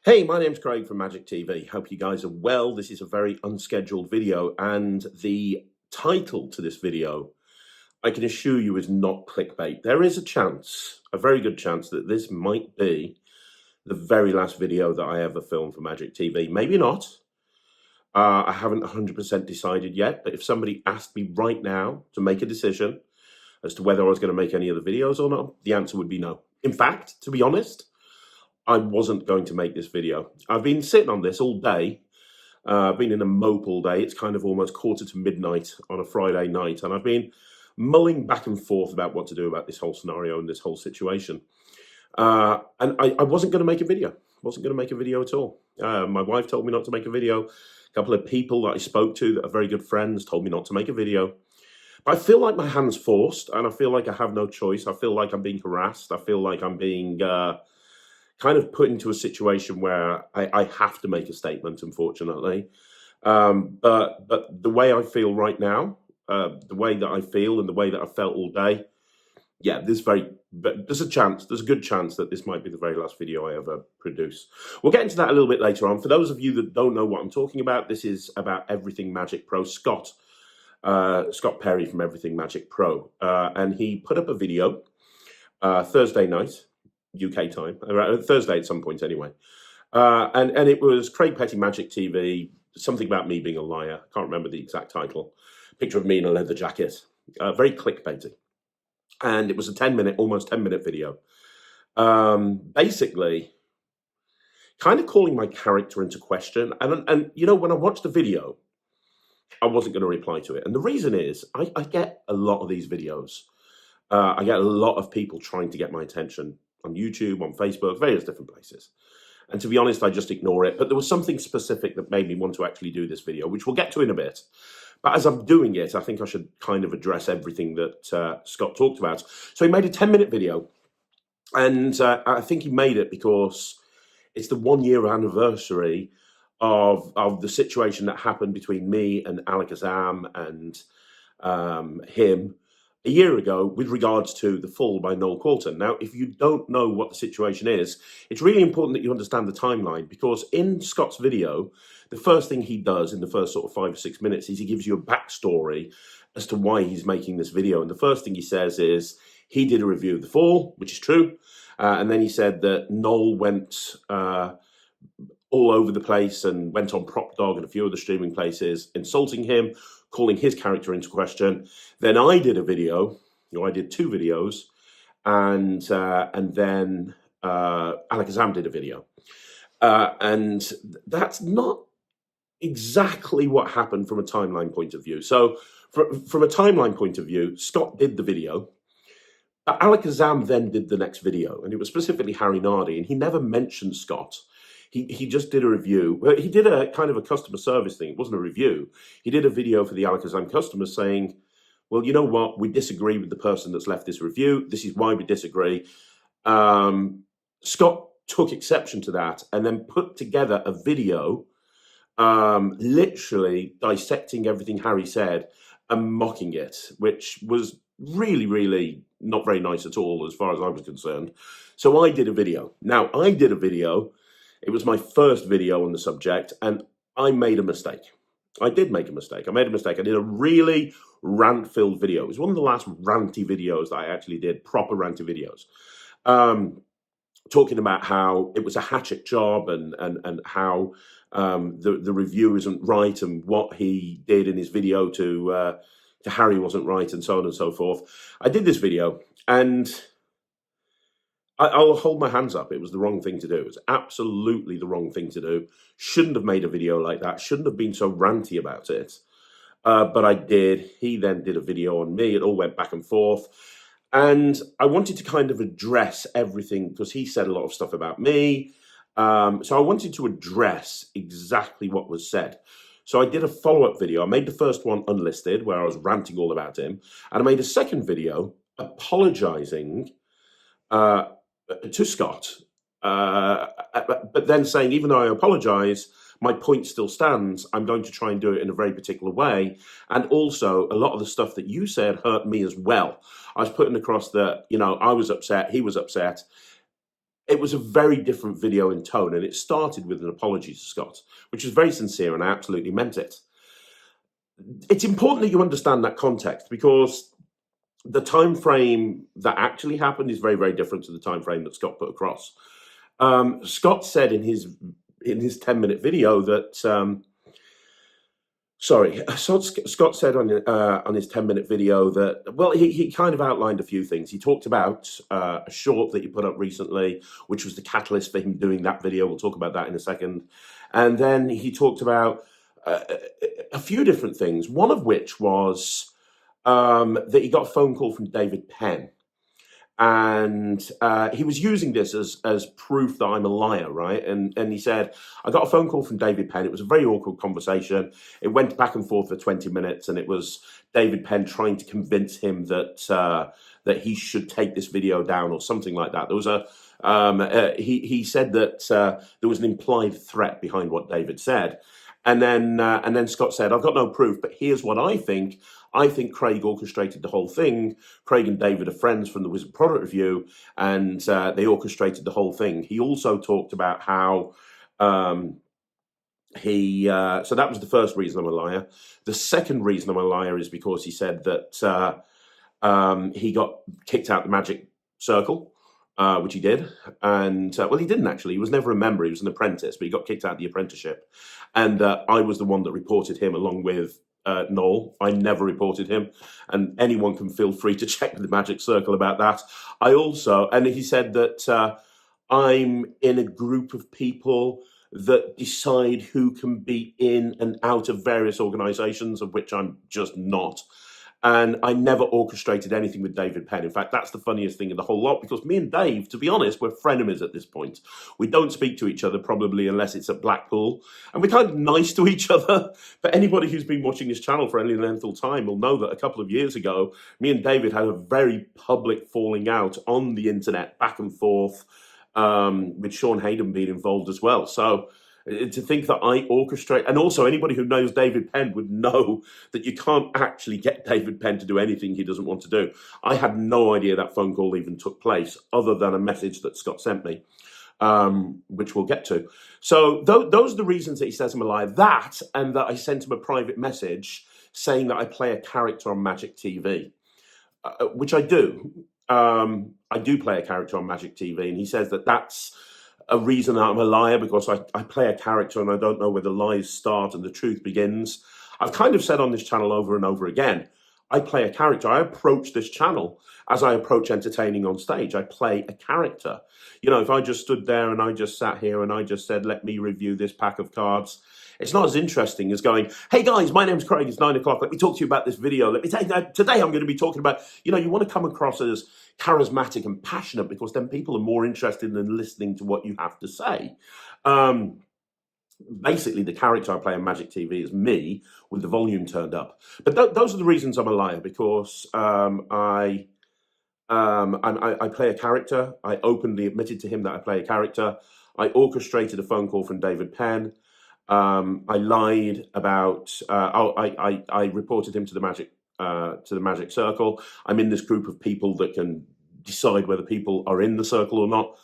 Hey, my name's Craig from Magic TV. Hope you guys are well. This is a very unscheduled video, and the title to this video, I can assure you, is not clickbait. There is a chance, a very good chance, that this might be the very last video that I ever film for Magic TV. Maybe not. I haven't 100% decided yet, but if somebody asked me right now to make a decision as to whether I was going to make any other videos or not, the answer would be no. In fact, to be honest, I wasn't going to make this video. I've been sitting on this all day. I've been in a mope all day. It's kind of almost quarter to midnight on a Friday night, and I've been mulling back and forth about what to do about this whole scenario and this whole situation. And I wasn't going to make a video. Wasn't going to make a video at all. My wife told me not to make a video. A couple of people that I spoke to that are very good friends told me not to make a video. But I feel like my hand's forced, and I feel like I have no choice. I feel like I'm being harassed. I feel like I'm being kind of put into a situation where I have to make a statement, unfortunately. But the way I feel right now, the way that I feel and the way that I felt all day, yeah, there's a good chance that this might be the very last video I ever produce. We'll get into that a little bit later on. For those of you that don't know what I'm talking about, this is about Everything Magic Pro. Scott Perry from Everything Magic Pro, and he put up a video Thursday night, UK time, Thursday at some point anyway. And it was Craig Petty Magic TV, something about me being a liar. I can't remember the exact title. Picture of me in a leather jacket. Very clickbaity. And it was a almost 10-minute video. Basically, kind of calling my character into question. And you know, when I watched the video, I wasn't going to reply to it. And the reason is, I get a lot of these videos. I get a lot of people trying to get my attention on YouTube, on Facebook, various different places. And to be honest, I just ignore it. But there was something specific that made me want to actually do this video, which we'll get to in a bit. But as I'm doing it, I think I should kind of address everything that Scott talked about. So he made a 10-minute video. And I think he made it because it's the 1-year anniversary of the situation that happened between me and Alakazam and him a year ago with regards to the fall by Noel Qualton. Now, if you don't know what the situation is, it's really important that you understand the timeline, because in Scott's video, the first thing he does in the first sort of 5 or 6 minutes is he gives you a backstory as to why he's making this video. And the first thing he says is he did a review of the fall, which is true. And then he said that Noel went all over the place and went on Prop Dog and a few other streaming places, insulting him, calling his character into question. Then I did a video, I did 2 videos, and then Alakazam did a video. And that's not exactly what happened from a timeline point of view. So from a timeline point of view, Scott did the video. Alakazam then did the next video, and it was specifically Harry Nardi, and he never mentioned Scott. He just did a review. He did a kind of a customer service thing. It wasn't a review. He did a video for the Alakazam customers saying, well, you know what? We disagree with the person that's left this review. This is why we disagree. Scott took exception to that and then put together a video literally dissecting everything Harry said and mocking it, which was really, really not very nice at all as far as I was concerned. So I did a video. Now, I did a video. It was my first video on the subject, and I made a mistake. I did make a mistake. I made a mistake. I did a really rant-filled video. It was one of the last ranty videos that I actually did, proper ranty videos, talking about how it was a hatchet job and how the review isn't right and what he did in his video to Harry wasn't right and so on and so forth. I did this video, and I'll hold my hands up. It was the wrong thing to do. It was absolutely the wrong thing to do. Shouldn't have made a video like that. Shouldn't have been so ranty about it. But I did. He then did a video on me. It all went back and forth. And I wanted to kind of address everything because he said a lot of stuff about me. So I wanted to address exactly what was said. So I did a follow-up video. I made the first one unlisted where I was ranting all about him. And I made a second video apologizing to Scott, but then saying, even though I apologize, my point still stands. I'm going to try and do it in a very particular way. And also, a lot of the stuff that you said hurt me as well. I was putting across that, I was upset, he was upset. it was a very different video in tone, and it started with an apology to Scott, which was very sincere, and I absolutely meant it. It's important that you understand that context, because the time frame that actually happened is very, very different to the time frame that Scott put across. Scott said in his 10-minute video that Scott said on his 10-minute video that, well, he kind of outlined a few things. He talked about a short that he put up recently, which was the catalyst for him doing that video. We'll talk about that in a second. And then he talked about a few different things, one of which was that he got a phone call from David Penn. And he was using this as proof that I'm a liar, right? And he said, I got a phone call from David Penn. It was a very awkward conversation. It went back and forth for 20 minutes, and it was David Penn trying to convince him that that he should take this video down or something like that. There was he said that there was an implied threat behind what David said. And then Scott said, I've got no proof, but here's what I think. I think Craig orchestrated the whole thing. Craig and David are friends from the Wizard Product Review, and they orchestrated the whole thing. He also talked about how so that was the first reason I'm a liar. The second reason I'm a liar is because he said that he got kicked out the Magic Circle, which he did. And, well, he didn't actually. He was never a member. He was an apprentice, but he got kicked out of the apprenticeship. And I was the one that reported him along with Noel. I never reported him. And anyone can feel free to check with the Magic Circle about that. I also, and he said that I'm in a group of people that decide who can be in and out of various organizations, of which I'm just not. And I never orchestrated anything with David Penn. In fact, that's the funniest thing in the whole lot, because me and Dave, to be honest, we're frenemies at this point. We don't speak to each other probably unless it's at Blackpool. And we're kind of nice to each other. But anybody who's been watching this channel for any length of time will know that a couple of years ago, me and David had a very public falling out on the internet, back and forth, with Sean Hayden being involved as well. So to think that I orchestrate, and also anybody who knows David Penn would know that you can't actually get David Penn to do anything he doesn't want to do. I had no idea that phone call even took place, other than a message that Scott sent me, which we'll get to. So those are the reasons that he says I'm a liar. That, and that I sent him a private message saying that I play a character on Magic TV, which I do. I do play a character on Magic TV, and he says that that's a reason that I'm a liar, because I play a character and I don't know where the lies start and the truth begins. I've kind of said on this channel over and over again, I play a character. I approach this channel as I approach entertaining on stage. I play a character. You know, if I just stood there and I just sat here and I just said, let me review this pack of cards, it's not as interesting as going, hey guys, my name's Craig, it's 9 o'clock, let me talk to you about this video. Let me tell you that today I'm going to be talking about, you know, you want to come across as charismatic and passionate, because then people are more interested in listening to what you have to say. Basically, the character I play on Magic TV is me with the volume turned up. But those are the reasons I'm a liar, because I play a character. I openly admitted to him that I play a character. I orchestrated a phone call from David Penn. I lied about. I reported him to the Magic Circle. I'm in this group of people that can decide whether people are in the circle or not.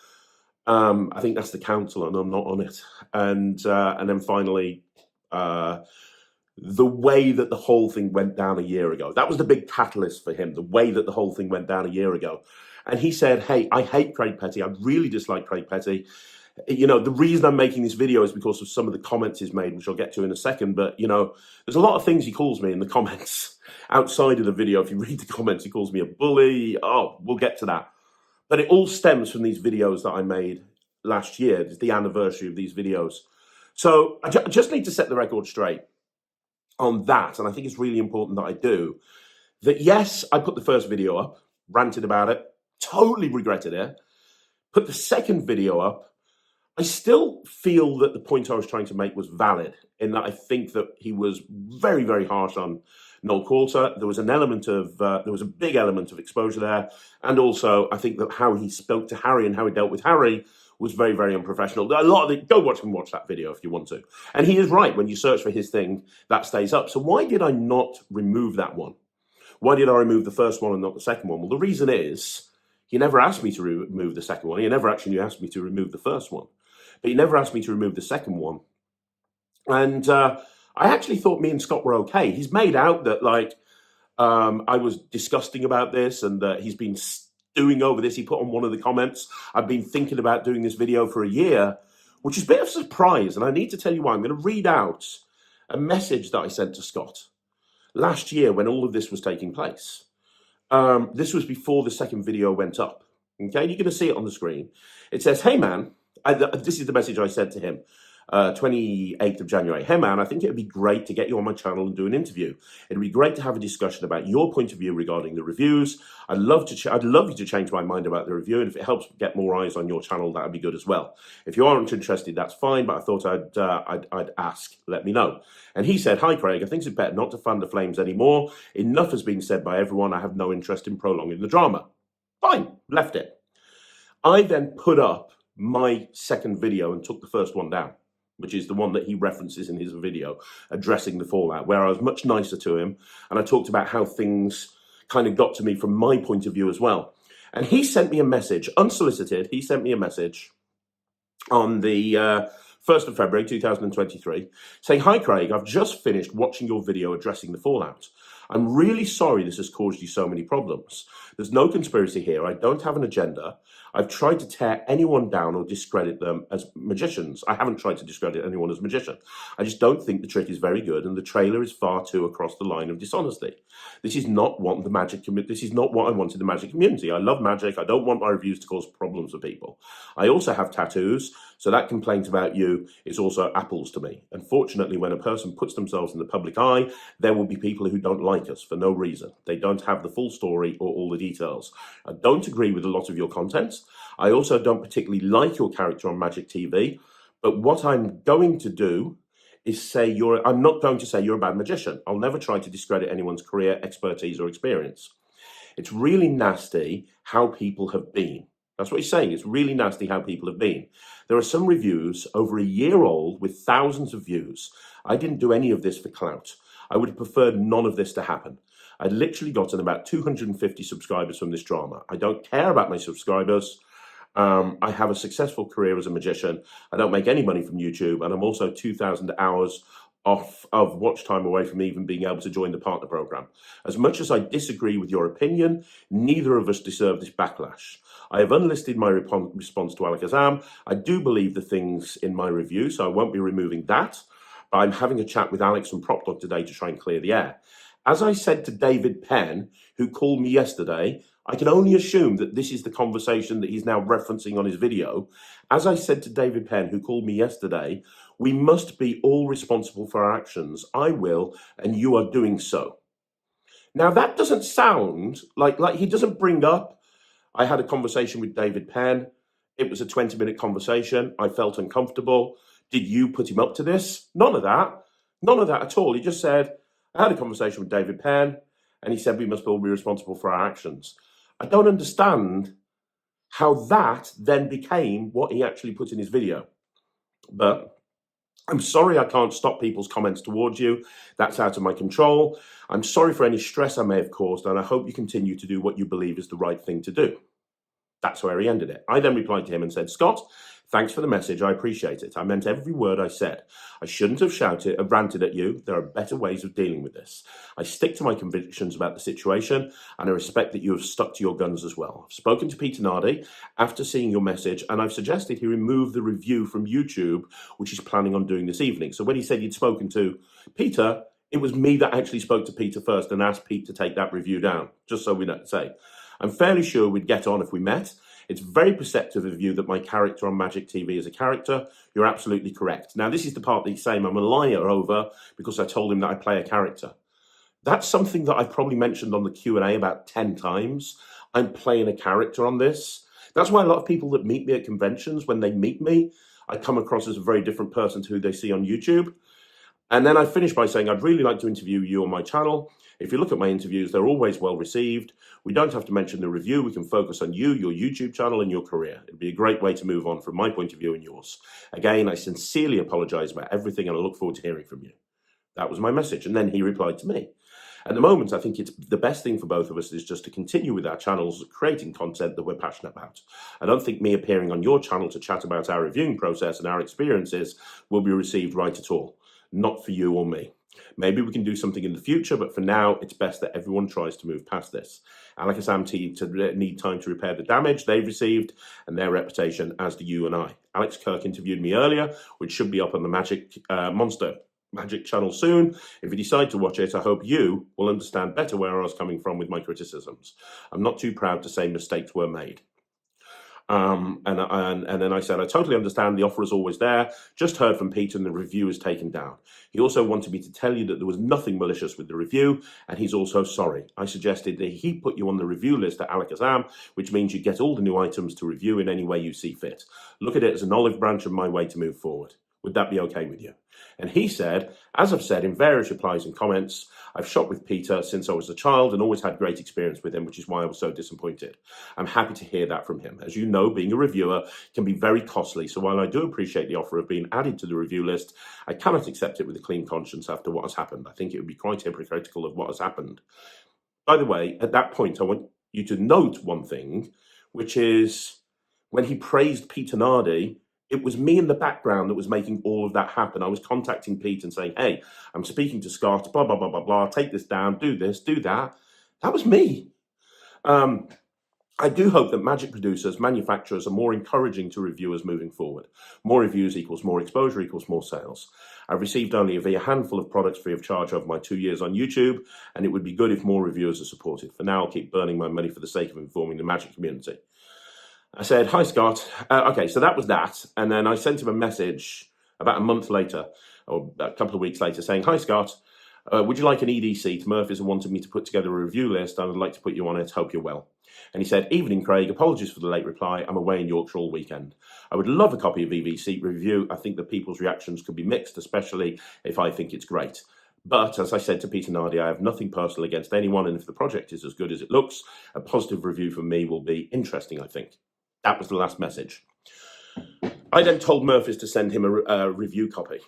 I think that's the council, and I'm not on it. And then finally, the way that the whole thing went down a year ago. That was the big catalyst for him. The way that the whole thing went down a year ago. And he said, "Hey, I hate Craig Petty. I really dislike Craig Petty. You know, the reason I'm making this video is because of some of the comments he's made, which I'll get to in a second. But, you know, there's a lot of things he calls me in the comments outside of the video. If you read the comments, he calls me a bully. Oh, we'll get to that. But it all stems from these videos that I made last year. It's the anniversary of these videos. So I just need to set the record straight on that. And I think it's really important that I do. That, yes, I put the first video up, ranted about it, totally regretted it. Put the second video up. I still feel that the point I was trying to make was valid, in that I think that he was very, very harsh on Noel Coulter. There was an element of, there was a big element of exposure there. And also, I think that how he spoke to Harry and how he dealt with Harry was very, very unprofessional. A lot of it, go watch that video if you want to. And he is right. When you search for his thing, that stays up. So why did I not remove that one? Why did I remove the first one and not the second one? Well, the reason is, He never asked me to remove the second one. He never actually asked me to remove the first one. But he never asked me to remove the second one. And I actually thought me and Scott were okay. He's made out that, like, I was disgusting about this and that he's been stewing over this. He put on one of the comments, I've been thinking about doing this video for a year, which is a bit of a surprise. And I need to tell you why. I'm going to read out a message that I sent to Scott last year when all of this was taking place. This was before the second video went up. Okay, you're going to see it on the screen. It says, "Hey man," this is the message I sent to him, 28th of January. "Hey man, I think it would be great to get you on my channel and do an interview. It'd be great to have a discussion about your point of view regarding the reviews. I'd love you to change my mind about the review, and if it helps get more eyes on your channel, that would be good as well. If you aren't interested, that's fine, but I thought I'd ask. Let me know." And he said, "Hi Craig, I think it's better not to fan the flames anymore. Enough has been said by everyone. I have no interest in prolonging the drama." Fine, left it. I then put up my second video and took the first one down, which is the one that he references in his video, addressing the fallout, where I was much nicer to him, and I talked about how things kind of got to me from my point of view as well. And he sent me a message, unsolicited, he sent me a message on the 1st of February 2023, saying, "Hi Craig, I've just finished watching your video addressing the fallout. I'm really sorry this has caused you so many problems. There's no conspiracy here. I don't have an agenda. I've tried to tear anyone down or discredit them as magicians. I haven't tried to discredit anyone as a magician. I just don't think the trick is very good, and the trailer is far too across the line of dishonesty. This is not what I want in the magic community. I love magic. I don't want my reviews to cause problems for people. I also have tattoos, so that complaint about you is also apples to me. Unfortunately, when a person puts themselves in the public eye, there will be people who don't like us for no reason. They don't have the full story or all the details. I don't agree with a lot of your content. I also don't particularly like your character on Magic TV, but what I'm going to do is I'm not going to say you're a bad magician. I'll never try to discredit anyone's career, expertise, or experience. It's really nasty how people have been." That's what he's saying. It's really nasty how people have been. "There are some reviews over a year old with thousands of views. I didn't do any of this for clout. I would have preferred none of this to happen. I'd literally gotten about 250 subscribers from this drama. I don't care about my subscribers. I have a successful career as a magician. I don't make any money from YouTube, and I'm also 2,000 hours of watch time away from even being able to join the partner program. As much as I disagree with your opinion, neither of us deserve this backlash. I have unlisted my response to Alakazam. I do believe the things in my review, so I won't be removing that. But I'm having a chat with Alex from PropDog today to try and clear the air. As I said to David Penn, who called me yesterday, I can only assume that this is the conversation that he's now referencing on his video. As I said to David Penn, who called me yesterday, we must be all responsible for our actions. I will, and you are doing so." Now, that doesn't sound like he doesn't bring up, I had a conversation with David Penn. It was a 20-minute conversation. I felt uncomfortable. Did you put him up to this? None of that. None of that at all. He just said, I had a conversation with David Penn, and he said we must all be responsible for our actions. I don't understand how that then became what he actually put in his video. But I'm sorry I can't stop people's comments towards you. That's out of my control. I'm sorry for any stress I may have caused, and I hope you continue to do what you believe is the right thing to do. That's where he ended it. I then replied to him and said, "Scott, thanks for the message. I appreciate it. I meant every word I said. I shouldn't have ranted at you. There are better ways of dealing with this. I stick to my convictions about the situation, and I respect that you have stuck to your guns as well. I've spoken to Peter Nardi after seeing your message, and I've suggested he remove the review from YouTube, which he's planning on doing this evening." So when he said he'd spoken to Peter, it was me that actually spoke to Peter first and asked Pete to take that review down, just so we say. "I'm fairly sure we'd get on if we met. It's very perceptive of you that my character on Magic TV is a character. You're absolutely correct." Now, this is the part that he's saying I'm a liar over because I told him that I play a character. That's something that I've probably mentioned on the Q&A about 10 times. I'm playing a character on this. That's why a lot of people that meet me at conventions, when they meet me, I come across as a very different person to who they see on YouTube. And then I finish by saying, "I'd really like to interview you on my channel. If you look at my interviews, they're always well received. We don't have to mention the review. We can focus on you, your YouTube channel, and your career. It'd be a great way to move on from my point of view and yours. Again, I sincerely apologize about everything, and I look forward to hearing from you." That was my message. And then he replied to me. At the moment, I think it's the best thing for both of us is just to continue with our channels, creating content that we're passionate about. I don't think me appearing on your channel to chat about our reviewing process and our experiences will be received right at all. Not for you or me. Maybe we can do something in the future, but for now, it's best that everyone tries to move past this. Alakazam need time to repair the damage they've received and their reputation, as do you and I. Alex Kirk interviewed me earlier, which should be up on the Magic channel soon. If you decide to watch it, I hope you will understand better where I was coming from with my criticisms. I'm not too proud to say mistakes were made. And then I said, I totally understand the offer is always there. Just heard from Peter and the review is taken down. He also wanted me to tell you that there was nothing malicious with the review, and he's also sorry. I suggested that he put you on the review list at Alakazam, which means you get all the new items to review in any way you see fit. Look at it as an olive branch of my way to move forward. Would that be okay with you? And he said, as I've said in various replies and comments, I've shopped with Peter since I was a child and always had great experience with him, which is why I was so disappointed. I'm happy to hear that from him. As you know, being a reviewer can be very costly, so while I do appreciate the offer of being added to the review list, I cannot accept it with a clean conscience after what has happened. I think it would be quite hypocritical of what has happened. By the way, at that point, I want you to note one thing, which is when he praised Peter Nardi, it was me in the background that was making all of that happen. I was contacting Pete and saying, hey, I'm speaking to Scott, blah, blah, blah, blah, blah, take this down, do this, do that. That was me. I do hope that Magic producers, manufacturers are more encouraging to reviewers moving forward. More reviews equals more exposure equals more sales. I've received only a handful of products free of charge over my 2 years on YouTube, and it would be good if more reviewers are supported. For now, I'll keep burning my money for the sake of informing the Magic community. I said, hi, Scott. Okay, so that was that. And then I sent him a message about a month later, or a couple of weeks later, saying, hi, Scott. Would you like an EDC? Murphy's have wanted me to put together a review list. I would like to put you on it. Hope you're well. And he said, evening, Craig. Apologies for the late reply. I'm away in Yorkshire all weekend. I would love a copy of EVC review. I think that people's reactions could be mixed, especially if I think it's great. But as I said to Peter Nardi, I have nothing personal against anyone. And if the project is as good as it looks, a positive review from me will be interesting, I think. That was the last message. I then told Murphy's to send him a review copy.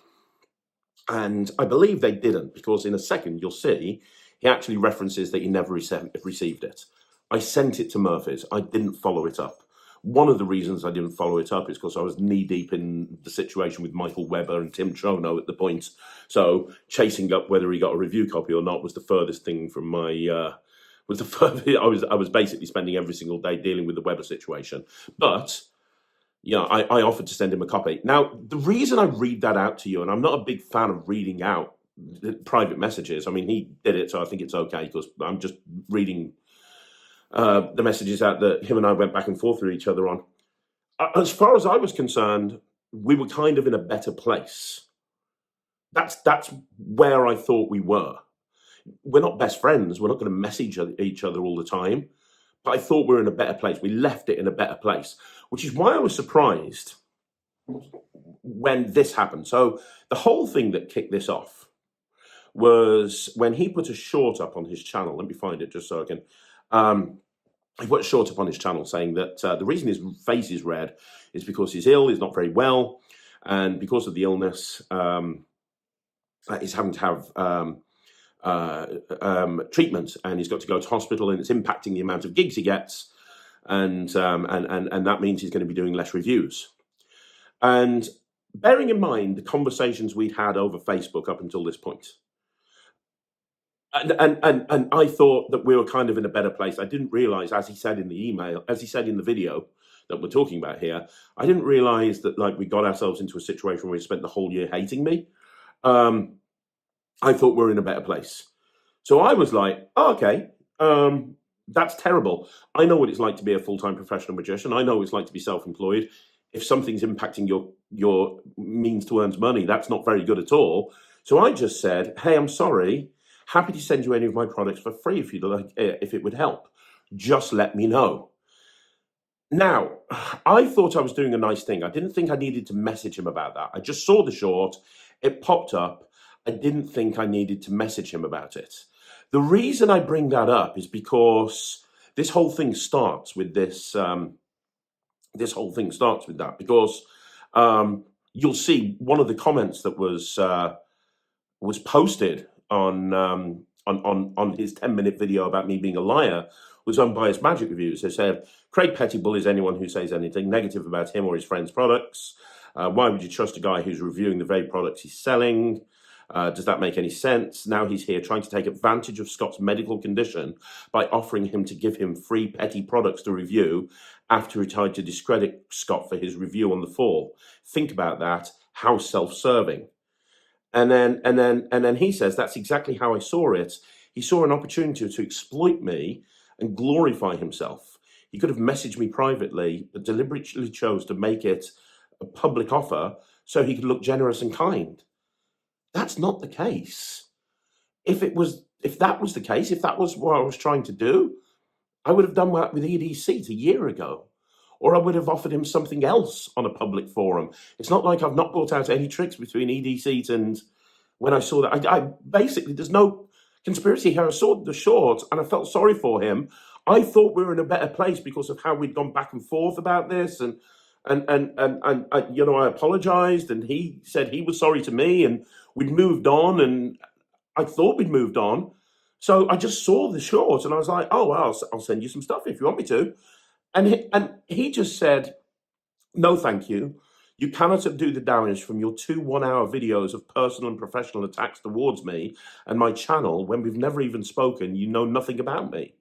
And I believe they didn't, because in a second you'll see he actually references that he never received it. I sent it to Murphy's. I didn't follow it up. One of the reasons I didn't follow it up is because I was knee-deep in the situation with Michael Webber and Tim Trono at the point. So chasing up whether he got a review copy or not was the furthest thing from my... I was basically spending every single day dealing with the Weber situation. But, you know, I offered to send him a copy. Now, the reason I read that out to you, and I'm not a big fan of reading out private messages. I mean, he did it, so I think it's okay, because I'm just reading the messages out that him and I went back and forth with each other on. As far as I was concerned, we were kind of in a better place. That's where I thought we were. We're not best friends. We're not going to message each other all the time. But I thought we were in a better place. We left it in a better place, which is why I was surprised when this happened. So the whole thing that kicked this off was when he put a short up on his channel. Let me find it just so I can... he put a short up on his channel saying that the reason his face is red is because he's ill, he's not very well, and because of the illness, he's having to have... treatment, and he's got to go to hospital, and it's impacting the amount of gigs he gets, and that means he's going to be doing less reviews. And bearing in mind the conversations we'd had over Facebook up until this point, and I thought that we were kind of in a better place. I didn't realize, as he said in the email, as he said in the video that we're talking about here, I didn't realize that like we got ourselves into a situation where he spent the whole year hating me. I thought we were in a better place. So I was like, oh, okay, that's terrible. I know what it's like to be a full-time professional magician. I know what it's like to be self-employed. If something's impacting your means to earn money, that's not very good at all. So I just said, hey, I'm sorry. Happy to send you any of my products for free if you'd like, if it would help. Just let me know. Now, I thought I was doing a nice thing. I didn't think I needed to message him about that. I just saw the short. It popped up. I didn't think I needed to message him about it. The reason I bring that up is because this whole thing starts with this. This whole thing starts with that because you'll see one of the comments that was posted on on his 10-minute video about me being a liar was unbiased magic reviews. They said, Craig Petty bullies anyone who says anything negative about him or his friends' products. Why would you trust a guy who's reviewing the very products he's selling? Does that make any sense? Now he's here trying to take advantage of Scott's medical condition by offering him to give him free Petty products to review after he tried to discredit Scott for his review on the fall. Think about that. How self-serving. And then he says, that's exactly how I saw it. He saw an opportunity to exploit me and glorify himself. He could have messaged me privately, but deliberately chose to make it a public offer so he could look generous and kind. That's not the case. If that was the case, if that was what I was trying to do, I would have done that with EDC a year ago. Or I would have offered him something else on a public forum. It's not like I've not brought out any tricks between EDC and when I saw that. I basically, there's no conspiracy here. I saw the short and I felt sorry for him. I thought we were in a better place because of how we'd gone back and forth about this. And I apologized and he said he was sorry to me and we'd moved on and I thought we'd moved on. So I just saw the short and I was like, oh, well, I'll send you some stuff if you want me to. And he just said, no, thank you. You cannot do the damage from your 2 one-hour videos of personal and professional attacks towards me and my channel when we've never even spoken. You know nothing about me.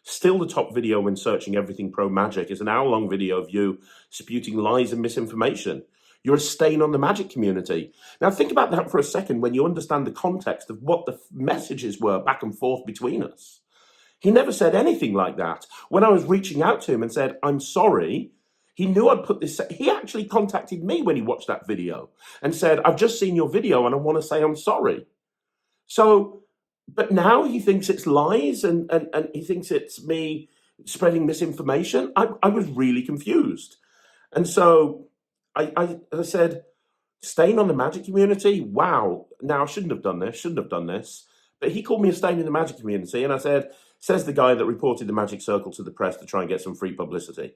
Still, the top video when searching everything pro magic is an hour-long video of you spewing lies and misinformation. You're a stain on the magic community. Now, think about that for a second when you understand the context of what the messages were back and forth between us. He never said anything like that. When I was reaching out to him and said, I'm sorry, he knew I'd put this. He actually contacted me when he watched that video and said, I've just seen your video and I want to say I'm sorry. So, but now he thinks it's lies and he thinks it's me spreading misinformation. I was really confused. And so I said, stain on the magic community? Wow. Now I shouldn't have done this. But he called me a stain in the magic community. And I said, says the guy that reported the magic circle to the press to try and get some free publicity.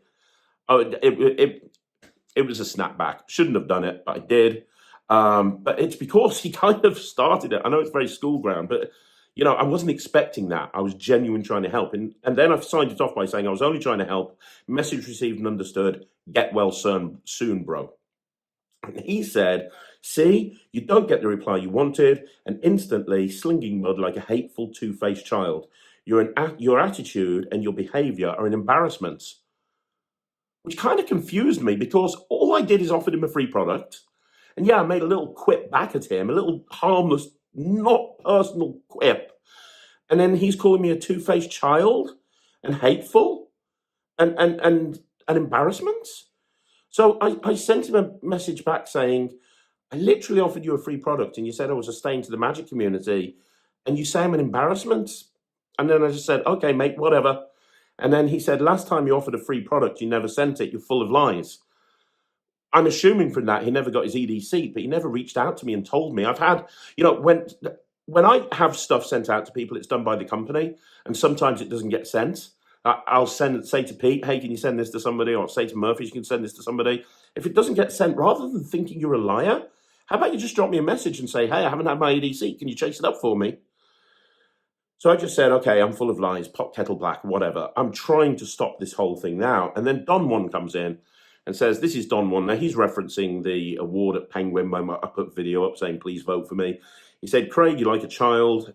Oh, it was a snapback. Shouldn't have done it, but I did. But it's because he kind of started it. I know it's very school ground, but I wasn't expecting that. I was genuinely trying to help. And then I've signed it off by saying I was only trying to help. Message received and understood. Get well soon, bro. And he said, see, you don't get the reply you wanted, and instantly slinging mud like a hateful, two-faced child. Your attitude and your behavior are an embarrassment. Which kind of confused me because all I did is offered him a free product. And yeah, I made a little quip back at him, a little harmless, not personal quip. And then he's calling me a two-faced child and hateful and an embarrassment. So I sent him a message back saying, I literally offered you a free product and you said I was a stain to the magic community and you say I'm an embarrassment? And then I just said, okay, mate, whatever. And then he said, last time you offered a free product, you never sent it. You're full of lies. I'm assuming from that he never got his EDC, but he never reached out to me and told me. I've had, when I have stuff sent out to people, it's done by the company, and sometimes it doesn't get sent. I'll say to Pete, hey, can you send this to somebody? Or I'll say to Murphy, you can send this to somebody. If it doesn't get sent, rather than thinking you're a liar, how about you just drop me a message and say, hey, I haven't had my EDC. Can you chase it up for me? So I just said, okay, I'm full of lies, pot kettle black, whatever. I'm trying to stop this whole thing now. And then Don One comes in and says, this is Don One. Now, he's referencing the award at Penguin when I put video up saying, please vote for me. He said, Craig, you're like a child,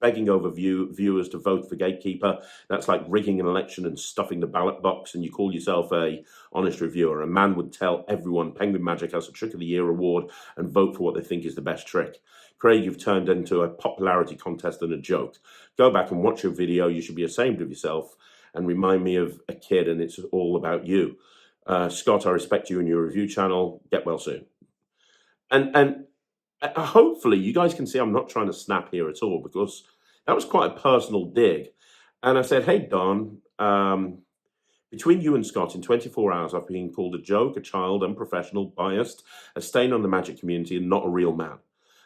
begging over viewers to vote for Gatekeeper. That's like rigging an election and stuffing the ballot box, and you call yourself a honest reviewer. A man would tell everyone Penguin Magic has a Trick of the Year award and vote for what they think is the best trick. Craig, you've turned into a popularity contest and a joke. Go back and watch your video. You should be ashamed of yourself and remind me of a kid, and it's all about you. Scott, I respect you and your review channel. Get well soon. And hopefully you guys can see I'm not trying to snap here at all, because that was quite a personal dig. And I said, hey, Don, between you and Scott, in 24 hours, I've been called a joke, a child, unprofessional, biased, a stain on the magic community, and not a real man.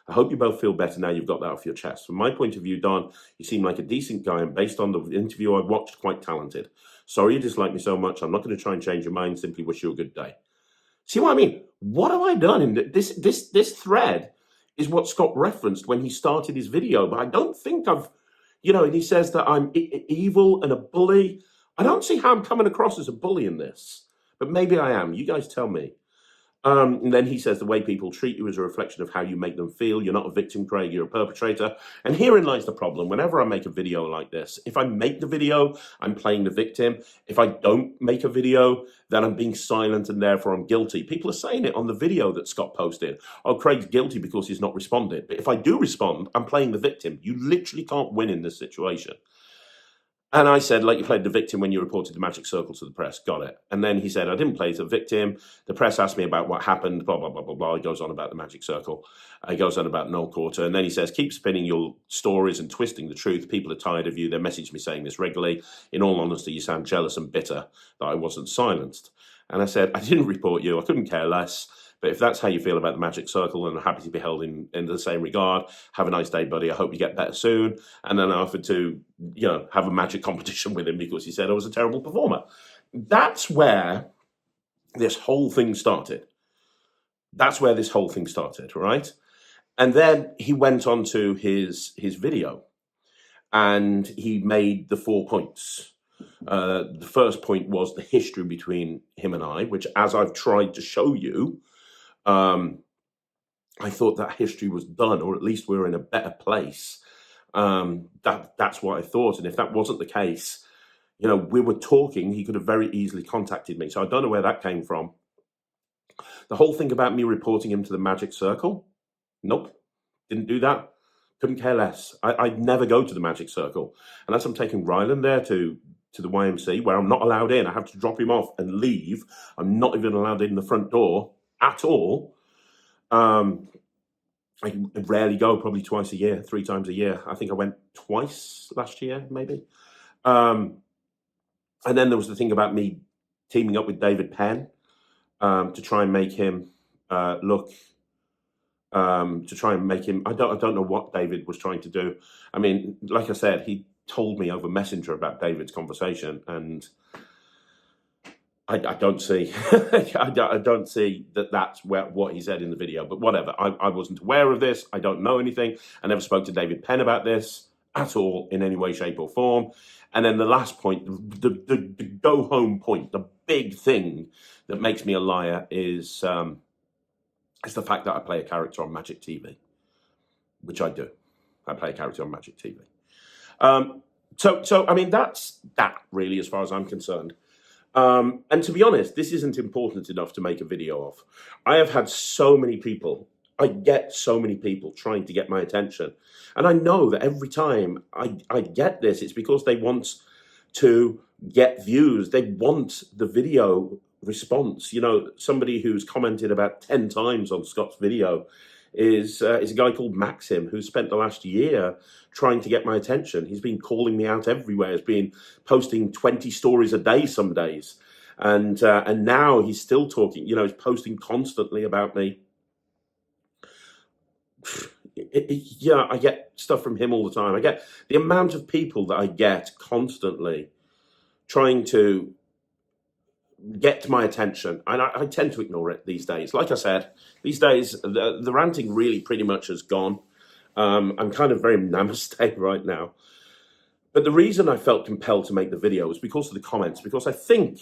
I hope you both feel better now you've got that off your chest. From my point of view, Don, you seem like a decent guy, and based on the interview I watched, quite talented. Sorry you dislike me so much. I'm not going to try and change your mind. Simply wish you a good day. See what I mean? What have I done? This thread is what Scott referenced when he started his video. But I don't think I've, and he says that I'm evil and a bully. I don't see how I'm coming across as a bully in this, but maybe I am. You guys tell me. And then he says the way people treat you is a reflection of how you make them feel. You're not a victim, Craig, you're a perpetrator. And herein lies the problem. Whenever I make a video like this, if I make the video, I'm playing the victim. If I don't make a video, then I'm being silent and therefore I'm guilty. People are saying it on the video that Scott posted. Oh, Craig's guilty because he's not responded. But if I do respond, I'm playing the victim. You literally can't win in this situation. And I said, like, you played the victim when you reported the magic circle to the press. Got it. And then he said, I didn't play the victim. The press asked me about what happened, blah, blah, blah, blah, blah. He goes on about the magic circle. He goes on about Noel Quarter. And then he says, keep spinning your stories and twisting the truth. People are tired of you. They message me saying this regularly. In all honesty, you sound jealous and bitter that I wasn't silenced. And I said, I didn't report you. I couldn't care less. But if that's how you feel about the magic circle, and I'm happy to be held in the same regard, have a nice day, buddy. I hope you get better soon. And then I offered to, have a magic competition with him because he said I was a terrible performer. That's where this whole thing started. Right? And then he went on to his video and he made the 4 points. The first point was the history between him and I, which, as I've tried to show you, I thought that history was done, or at least we were in a better place. That's what I thought. And if that wasn't the case, we were talking, he could have very easily contacted me. So I don't know where that came from. The whole thing about me reporting him to the magic circle, nope, didn't do that. Couldn't care less. I'd never go to the magic circle. Unless I'm taking Ryland there to the YMC, where I'm not allowed in. I have to drop him off and leave. I'm not even allowed in the front door at all. I rarely go, probably twice a year, 3 times a year. I think I went twice last year, maybe. And then there was the thing about me teaming up with David Penn to try and make him I don't know what David was trying to do. I mean, like I said, he told me over Messenger about David's conversation, and I don't see I don't see that's what he said in the video, but whatever. I wasn't aware of this. I don't know anything. I never spoke to David Penn about this at all in any way, shape, or form. And then the last point, the go home point, the big thing that makes me a liar is the fact that I play a character on Magic TV, which I do. I play a character on Magic TV. So I mean, that's that really, as far as I'm concerned. And to be honest, this isn't important enough to make a video of. I have had so many people, I get so many people trying to get my attention. And I know that every time I get this, it's because they want to get views. They want the video response. Somebody who's commented about 10 times on Scott's video is a guy called Maxim, who spent the last year trying to get my attention. He's been calling me out everywhere. He's been posting 20 stories a day some days. And now he's still talking, he's posting constantly about me. Yeah, I get stuff from him all the time. I get the amount of people that I get constantly trying to get my attention, and I tend to ignore it these days. Like I said, these days the ranting really pretty much has gone. I'm kind of very namaste right now. But the reason I felt compelled to make the video was because of the comments, because I think,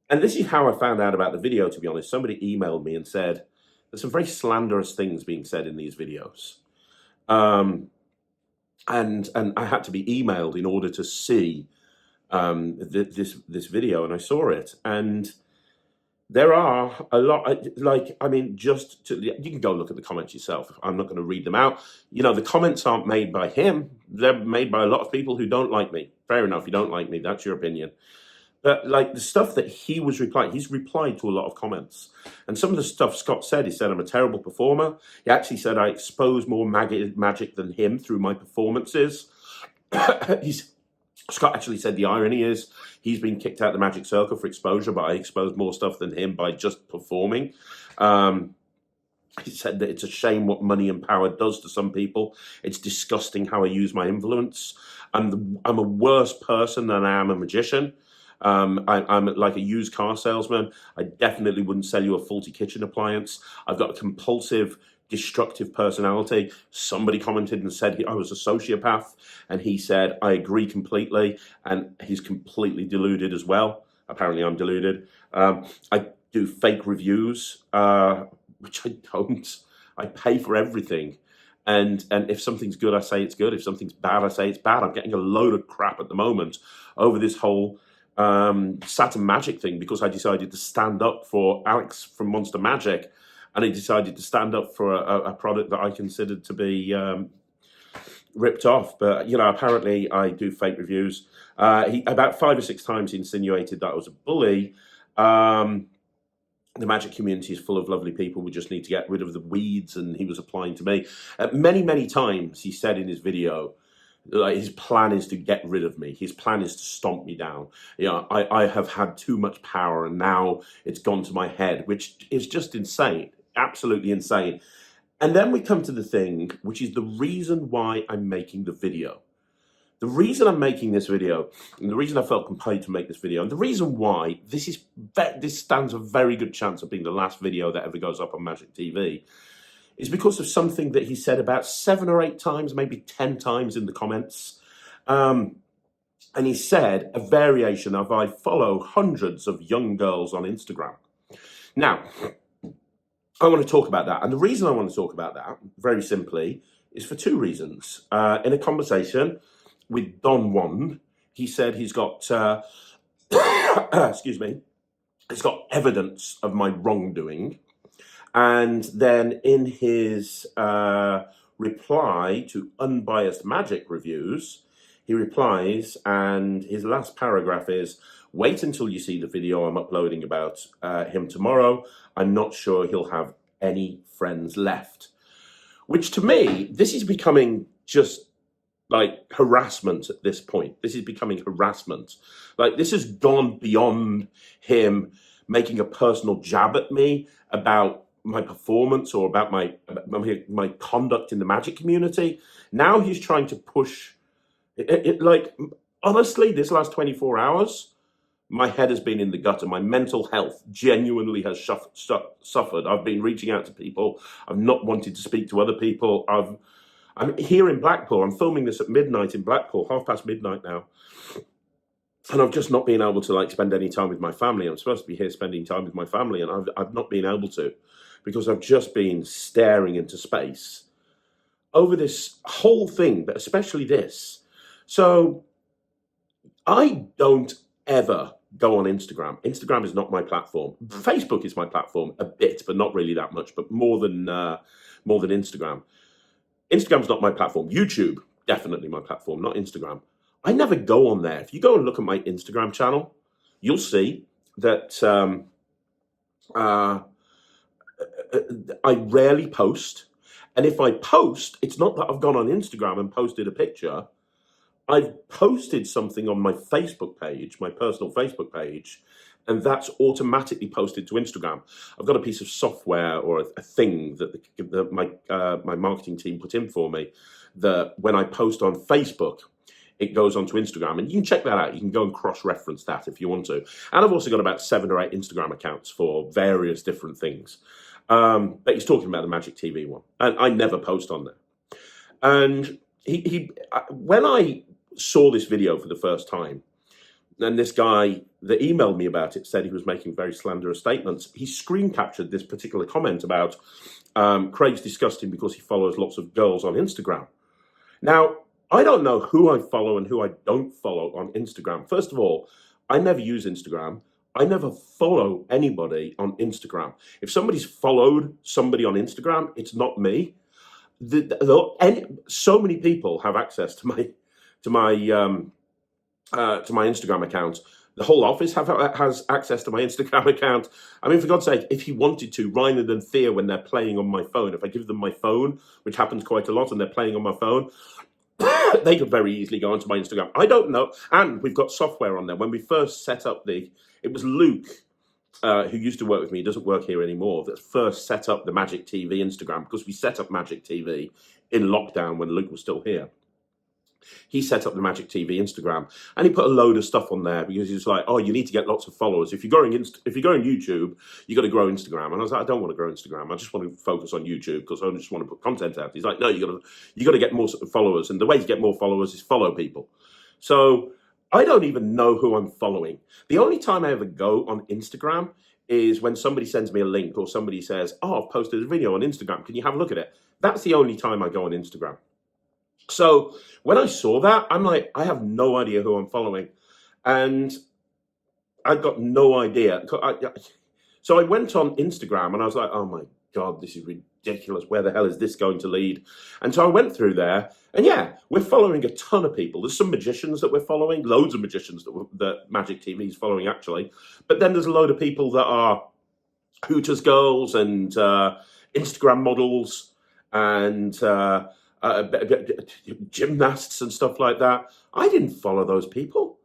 and this is how I found out about the video, to be honest. Somebody emailed me and said, there's some very slanderous things being said in these videos. And I had to be emailed in order to see this video, and I saw it, and there are a lot, you can go look at the comments yourself. I'm not going to read them out. The comments aren't made by him. They're made by a lot of people who don't like me. Fair enough, you don't like me, that's your opinion. But the stuff that he was replying, he's replied to a lot of comments. And some of the stuff Scott said, he said I'm a terrible performer. He actually said I expose more magic than him through my performances. Scott actually said the irony is he's been kicked out of the Magic Circle for exposure, but I exposed more stuff than him by just performing. He said that it's a shame what money and power does to some people. It's disgusting how I use my influence. I'm a worse person than I am a magician. I'm like a used car salesman. I definitely wouldn't sell you a faulty kitchen appliance. I've got a compulsive destructive personality. Somebody commented and said I was a sociopath, and he said, I agree completely, and he's completely deluded as well. Apparently I'm deluded. I do fake reviews, which I don't. I pay for everything. And if something's good, I say it's good. If something's bad, I say it's bad. I'm getting a load of crap at the moment over this whole Saturn Magic thing, because I decided to stand up for Alex from Monster Magic, and I decided to stand up for a product that I considered to be ripped off. But, apparently I do fake reviews. He about 5 or 6 times insinuated that I was a bully. The magic community is full of lovely people. We just need to get rid of the weeds, and he was applying to me. Many, many times he said in his video, his plan is to get rid of me. His plan is to stomp me down. I have had too much power, and now it's gone to my head, which is just insane, absolutely insane. And then we come to the thing, which is the reason why I'm making the video. The reason I'm making this video, and the reason I felt compelled to make this video, and the reason why this stands a very good chance of being the last video that ever goes up on Magic TV, is because of something that he said about 7 or 8 times, maybe 10 times in the comments. And he said a variation of, I follow hundreds of young girls on Instagram. Now, I want to talk about that. And the reason I want to talk about that, very simply, is for 2 reasons. In a conversation with Don Juan, he said he's got, excuse me, he's got evidence of my wrongdoing. And then in his reply to Unbiased Magic Reviews, he replies, and his last paragraph is, wait until you see the video I'm uploading about him tomorrow. I'm not sure he'll have any friends left. Which to me, this is becoming just like harassment at this point. This is becoming harassment. Like, this has gone beyond him making a personal jab at me about my performance or about my conduct in the magic community. Now he's trying to push it. Like, honestly, this last 24 hours, my head has been in the gutter. My mental health genuinely has suffered. I've been reaching out to people. I've not wanted to speak to other people. I'm here in Blackpool. I'm filming this at midnight in Blackpool, midnight now. And I've just not been able to spend any time with my family. I'm supposed to be here spending time with my family, and I've not been able to, because I've just been staring into space over this whole thing, but especially this. So I don't ever go on Instagram. Instagram is not my platform. Facebook is my platform a bit, but not really that much, but more than Instagram. Instagram's not my platform. YouTube, definitely my platform, not Instagram. I never go on there. If you go and look at my Instagram channel, you'll see that I rarely post. And if I post, it's not that I've gone on Instagram and posted a picture. I've posted something on my Facebook page, my personal Facebook page, and that's automatically posted to Instagram. I've got a piece of software or a thing that my marketing team put in for me, that when I post on Facebook, it goes onto Instagram. And you can check that out. You can go and cross-reference that if you want to. And I've also got about 7 or 8 Instagram accounts for various different things. But he's talking about the Magic TV one. And I never post on there. And when I saw this video for the first time, and this guy that emailed me about it said he was making very slanderous statements, he screen captured this particular comment about Craig's disgusting because he follows lots of girls on Instagram. Now, I don't know who I follow and who I don't follow on Instagram. First of all, I never use Instagram. I never follow anybody on Instagram. If somebody's followed somebody on Instagram, it's not me. So many people have access to my Instagram account. The whole office has access to my Instagram account. I mean, for God's sake, if he wanted to, Ryan and Thea, when they're playing on my phone, if I give them my phone, which happens quite a lot, and they're playing on my phone, they could very easily go onto my Instagram. I don't know. And we've got software on there. When we first set up it was Luke, who used to work with me, doesn't work here anymore, that first set up the Magic TV Instagram, because we set up Magic TV in lockdown when Luke was still here. He set up the Magic TV Instagram, and he put a load of stuff on there because he was like, "Oh, you need to get lots of followers. If you're going YouTube, you got to grow Instagram." And I was like, "I don't want to grow Instagram. I just want to focus on YouTube because I just want to put content out." He's like, "No, you got to get more followers, and the way to get more followers is follow people." So I don't even know who I'm following. The only time I ever go on Instagram is when somebody sends me a link or somebody says, "Oh, I've posted a video on Instagram. Can you have a look at it?" That's the only time I go on Instagram. So when I saw that, I'm like, I have no idea who I'm following. And I got no idea. So I went on Instagram and I was like, oh my God, this is ridiculous. Where the hell is this going to lead? And so I went through there, and yeah, we're following a ton of people. There's some magicians that we're following, loads of magicians that Magic TV is following, actually. But then there's a load of people that are Hooters girls and Instagram models and gymnasts and stuff like that. I didn't follow those people.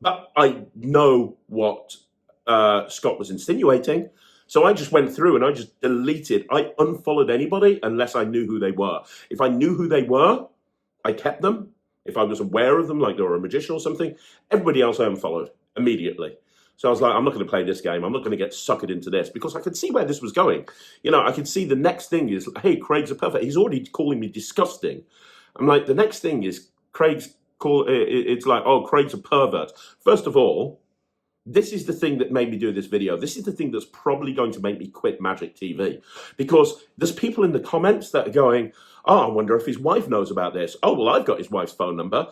But I know what Scott was insinuating. So I just went through and I just deleted. I unfollowed anybody unless I knew who they were. If I knew who they were, I kept them. If I was aware of them, like they were a magician or something, everybody else I unfollowed immediately. So I was like, I'm not going to play this game. I'm not going to get suckered into this, because I could see where this was going. You know, I could see the next thing is, hey, Craig's a perfect. He's already calling me disgusting. I'm like, the next thing is it's like, oh, Craig's a pervert. First of all, this is the thing that made me do this video. This is the thing that's probably going to make me quit Magic TV, because there's people in the comments that are going, oh, I wonder if his wife knows about this. Oh, well, I've got his wife's phone number.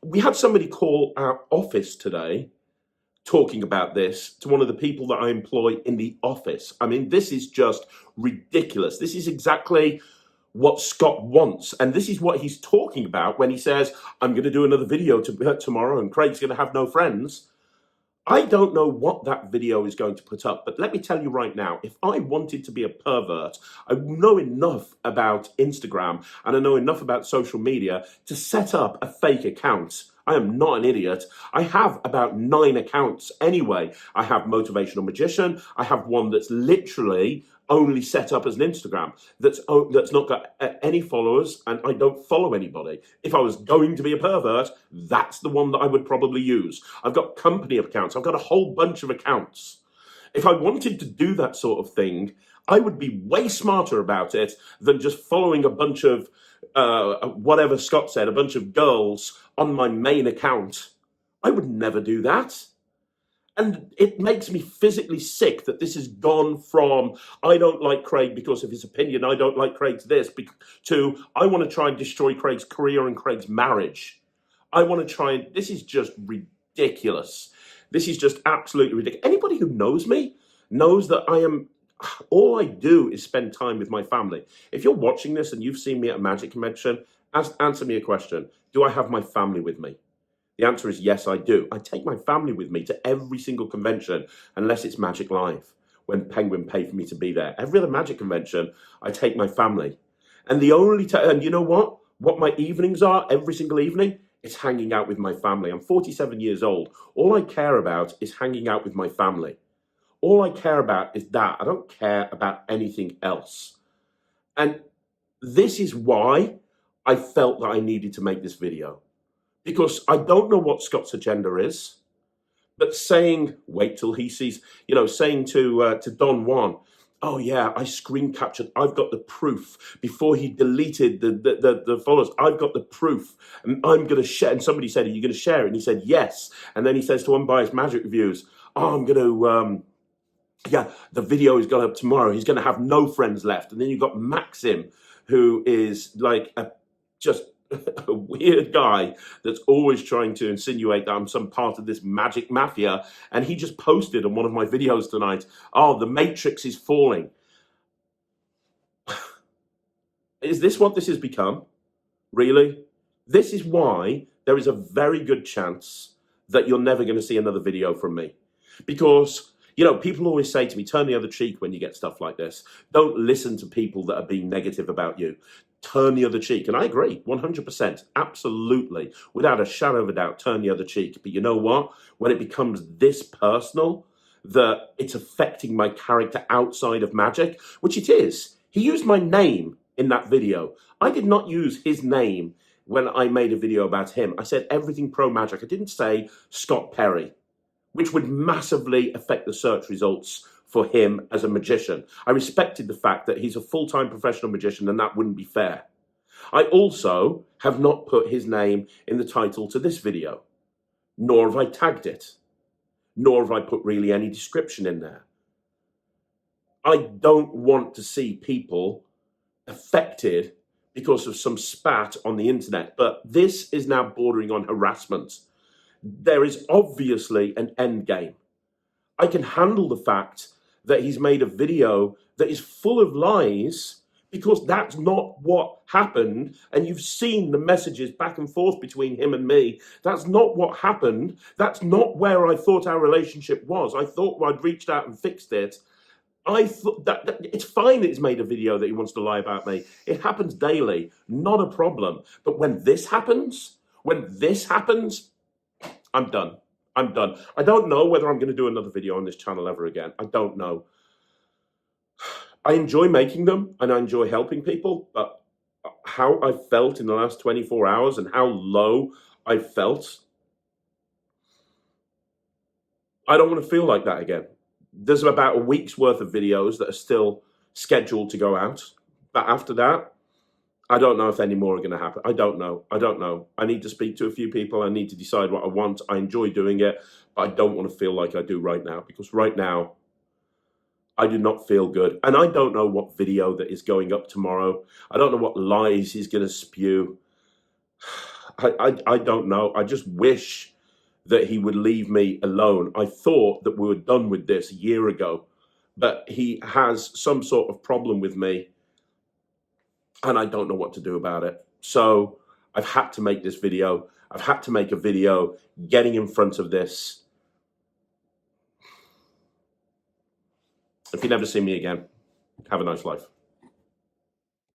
We had somebody call our office today talking about this to one of the people that I employ in the office. I mean, this is just ridiculous. This is exactly what Scott wants. And this is what he's talking about when he says, I'm going to do another video tomorrow and Craig's going to have no friends. I don't know what that video is going to put up, but let me tell you right now, if I wanted to be a pervert, I know enough about Instagram and I know enough about social media to set up a fake account. I am not an idiot. I have about 9 accounts anyway. I have Motivational Magician. I have one that's literally only set up as an Instagram that's not got any followers, and I don't follow anybody. If I was going to be a pervert, that's the one that I would probably use. I've got company accounts. I've got a whole bunch of accounts. If I wanted to do that sort of thing, I would be way smarter about it than just following a bunch of whatever Scott said, a bunch of girls on my main account. I would never do that. And it makes me physically sick that this has gone from, I don't like Craig because of his opinion, I don't like Craig's this, to I want to try and destroy Craig's career and Craig's marriage. This is just ridiculous. This is just absolutely ridiculous. Anybody who knows me knows that all I do is spend time with my family. If you're watching this and you've seen me at a magic convention, answer me a question. Do I have my family with me? The answer is yes, I do. I take my family with me to every single convention, unless it's Magic Live, when Penguin pay for me to be there. Every other magic convention, I take my family. And and you know what? What my evenings are every single evening? It's hanging out with my family. I'm 47 years old. All I care about is hanging out with my family. All I care about is that. I don't care about anything else. And this is why I felt that I needed to make this video. Because I don't know what Scott's agenda is, but saying, wait till he sees, saying to Don Juan, oh yeah, I screen captured, I've got the proof. Before he deleted the followers, I've got the proof. And I'm going to share. And somebody said, are you going to share it? And he said, yes. And then he says to Unbiased Magic Reviews, oh, I'm going to, the video is going up tomorrow. He's going to have no friends left. And then you've got Maxim, who is like just a weird guy that's always trying to insinuate that I'm some part of this magic mafia. And he just posted on one of my videos tonight, oh, the Matrix is falling. Is this what this has become? Really? This is why there is a very good chance that you're never going to see another video from me. Because people always say to me, turn the other cheek when you get stuff like this. Don't listen to people that are being negative about you. Turn the other cheek. And I agree, 100%, absolutely, without a shadow of a doubt, turn the other cheek. But you know what? When it becomes this personal, that it's affecting my character outside of magic, which it is. He used my name in that video. I did not use his name when I made a video about him. I said everything pro magic. I didn't say Scott Perry, which would massively affect the search results for him as a magician. I respected the fact that he's a full-time professional magician and that wouldn't be fair. I also have not put his name in the title to this video, nor have I tagged it, nor have I put really any description in there. I don't want to see people affected because of some spat on the internet, but this is now bordering on harassment. There is obviously an end game. I can handle the fact that he's made a video that is full of lies because that's not what happened. And you've seen the messages back and forth between him and me. That's not what happened. That's not where I thought our relationship was. I thought I'd reached out and fixed it. I thought that it's fine that he's made a video that he wants to lie about me. It happens daily, not a problem. But when this happens, I'm done. I'm done. I don't know whether I'm going to do another video on this channel ever again. I don't know. I enjoy making them and I enjoy helping people, but how I felt in the last 24 hours and how low I felt, I don't want to feel like that again. There's about a week's worth of videos that are still scheduled to go out. But after that, I don't know if any more are going to happen. I don't know. I need to speak to a few people. I need to decide what I want. I enjoy doing it, but I don't want to feel like I do right now, because right now I do not feel good. And I don't know what video that is going up tomorrow. I don't know what lies he's going to spew. I don't know. I just wish that he would leave me alone. I thought that we were done with this a year ago, but he has some sort of problem with me and I don't know what to do about it. So I've had to make this video. I've had to make a video getting in front of this. If you never see me again, have a nice life.